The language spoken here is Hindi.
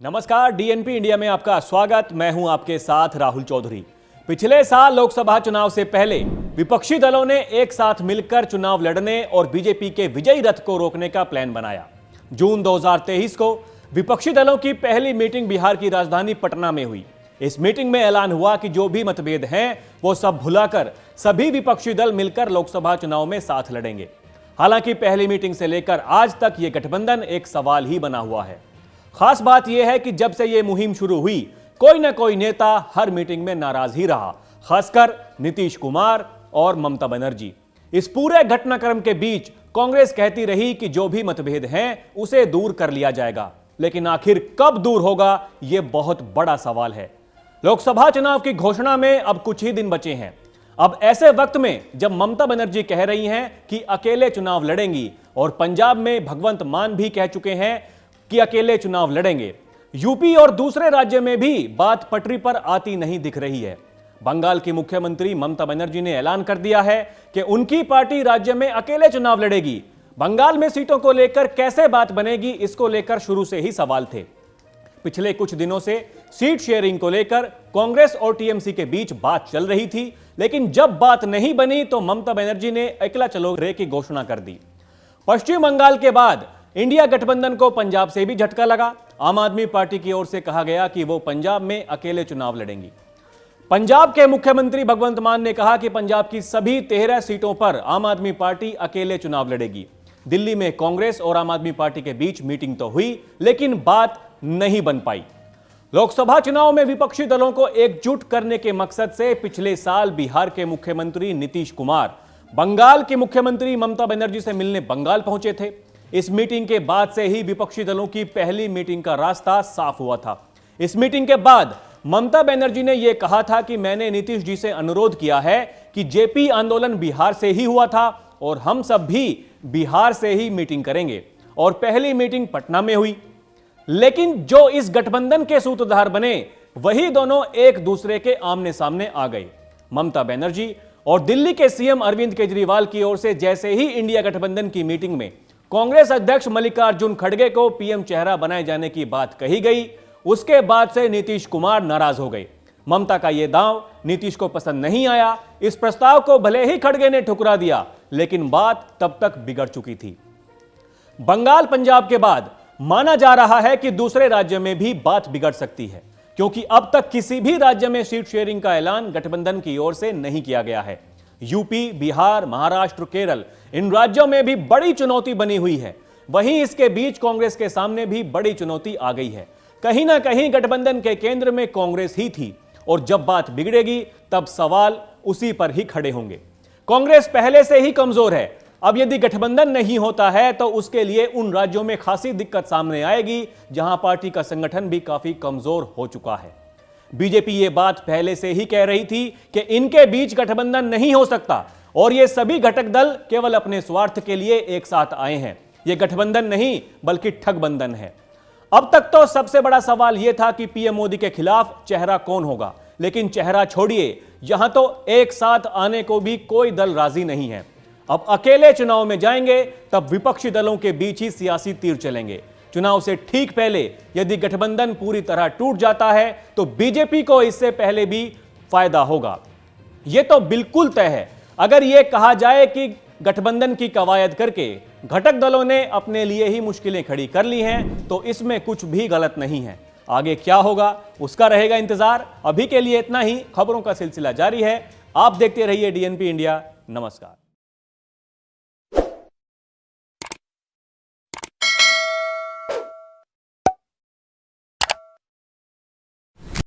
नमस्कार, डीएनपी इंडिया में आपका स्वागत। मैं हूं आपके साथ राहुल चौधरी। पिछले साल लोकसभा चुनाव से पहले विपक्षी दलों ने एक साथ मिलकर चुनाव लड़ने और बीजेपी के विजयी रथ को रोकने का प्लान बनाया। जून 2023 को विपक्षी दलों की पहली मीटिंग बिहार की राजधानी पटना में हुई। इस मीटिंग में ऐलान हुआ कि जो भी मतभेद हैं वो सब भुलाकर सभी विपक्षी दल मिलकर लोकसभा चुनाव में साथ लड़ेंगे। हालांकि पहली मीटिंग से लेकर आज तक ये गठबंधन एक सवाल ही बना हुआ है। खास बात यह है कि जब से यह मुहिम शुरू हुई, कोई ना कोई नेता हर मीटिंग में नाराज ही रहा, खासकर नीतीश कुमार और ममता बनर्जी। इस पूरे घटनाक्रम के बीच कांग्रेस कहती रही कि जो भी मतभेद हैं उसे दूर कर लिया जाएगा, लेकिन आखिर कब दूर होगा यह बहुत बड़ा सवाल है। लोकसभा चुनाव की घोषणा में अब कुछ ही दिन बचे हैं। अब ऐसे वक्त में जब ममता बनर्जी कह रही हैं कि अकेले चुनाव लड़ेंगी और पंजाब में भगवंत मान भी कह चुके हैं कि अकेले चुनाव लड़ेंगे, यूपी और दूसरे राज्य में भी बात पटरी पर आती नहीं दिख रही है। बंगाल की मुख्यमंत्री ममता बनर्जी ने ऐलान कर दिया है कि उनकी पार्टी राज्य में अकेले चुनाव लड़ेगी। बंगाल में सीटों को लेकर कैसे बात बनेगी, इसको लेकर शुरू से ही सवाल थे। पिछले कुछ दिनों से सीट शेयरिंग को लेकर कांग्रेस और टीएमसी के बीच बात चल रही थी, लेकिन जब बात नहीं बनी तो ममता बनर्जी ने अकेला चलो रे की घोषणा कर दी। पश्चिम बंगाल के बाद इंडिया गठबंधन को पंजाब से भी झटका लगा। आम आदमी पार्टी की ओर से कहा गया कि वो पंजाब में अकेले चुनाव लड़ेंगी। पंजाब के मुख्यमंत्री भगवंत मान ने कहा कि पंजाब की सभी 13 सीटों पर आम आदमी पार्टी अकेले चुनाव लड़ेगी। दिल्ली में कांग्रेस और आम आदमी पार्टी के बीच मीटिंग तो हुई, लेकिन बात नहीं बन पाई। लोकसभा चुनाव में विपक्षी दलों को एकजुट करने के मकसद से पिछले साल बिहार के मुख्यमंत्री नीतीश कुमार बंगाल की मुख्यमंत्री ममता बनर्जी से मिलने बंगाल पहुंचे थे। इस मीटिंग के बाद से ही विपक्षी दलों की पहली मीटिंग का रास्ता साफ हुआ था। इस मीटिंग के बाद ममता बनर्जी ने यह कहा था कि मैंने नीतीश जी से अनुरोध किया है कि जेपी आंदोलन बिहार से ही हुआ था और हम सब भी बिहार से ही मीटिंग करेंगे, और पहली मीटिंग पटना में हुई। लेकिन जो इस गठबंधन के सूत्रधार बने वही दोनों एक दूसरे के आमने सामने आ गए। ममता बनर्जी और दिल्ली के सीएम अरविंद केजरीवाल की ओर से जैसे ही इंडिया गठबंधन की मीटिंग में कांग्रेस अध्यक्ष मल्लिकार्जुन खड़गे को पीएम चेहरा बनाए जाने की बात कही गई, उसके बाद से नीतीश कुमार नाराज हो गए। ममता का यह दांव नीतीश को पसंद नहीं आया। इस प्रस्ताव को भले ही खड़गे ने ठुकरा दिया, लेकिन बात तब तक बिगड़ चुकी थी। बंगाल पंजाब के बाद माना जा रहा है कि दूसरे राज्य में भी बात बिगड़ सकती है, क्योंकि अब तक किसी भी राज्य में सीट शेयरिंग का ऐलान गठबंधन की ओर से नहीं किया गया है। यूपी, बिहार, महाराष्ट्र, केरल, इन राज्यों में भी बड़ी चुनौती बनी हुई है। वहीं इसके बीच कांग्रेस के सामने भी बड़ी चुनौती आ गई है। कहीं ना कहीं गठबंधन के केंद्र में कांग्रेस ही थी, और जब बात बिगड़ेगी तब सवाल उसी पर ही खड़े होंगे। कांग्रेस पहले से ही कमजोर है। अब यदि गठबंधन नहीं होता है तो उसके लिए उन राज्यों में खासी दिक्कत सामने आएगी जहां पार्टी का संगठन भी काफी कमजोर हो चुका है। बीजेपी ये बात पहले से ही कह रही थी कि इनके बीच गठबंधन नहीं हो सकता, और ये सभी घटक दल केवल अपने स्वार्थ के लिए एक साथ आए हैं। ये गठबंधन नहीं बल्कि ठगबंधन है। अब तक तो सबसे बड़ा सवाल यह था कि पीएम मोदी के खिलाफ चेहरा कौन होगा, लेकिन चेहरा छोड़िए, यहां तो एक साथ आने को भी कोई दल राजी नहीं है। अब अकेले चुनाव में जाएंगे तब विपक्षी दलों के बीच ही सियासी तीर चलेंगे। चुनाव से ठीक पहले यदि गठबंधन पूरी तरह टूट जाता है तो बीजेपी को इससे पहले भी फायदा होगा। यह तो बिल्कुल तय है। अगर यह कहा जाए कि गठबंधन की कवायद करके घटक दलों ने अपने लिए ही मुश्किलें खड़ी कर ली हैं, तो इसमें कुछ भी गलत नहीं है। आगे क्या होगा उसका रहेगा इंतजार। अभी के लिए इतना ही। खबरों का सिलसिला जारी है। आप देखते रहिए डीएनपी इंडिया। नमस्कार।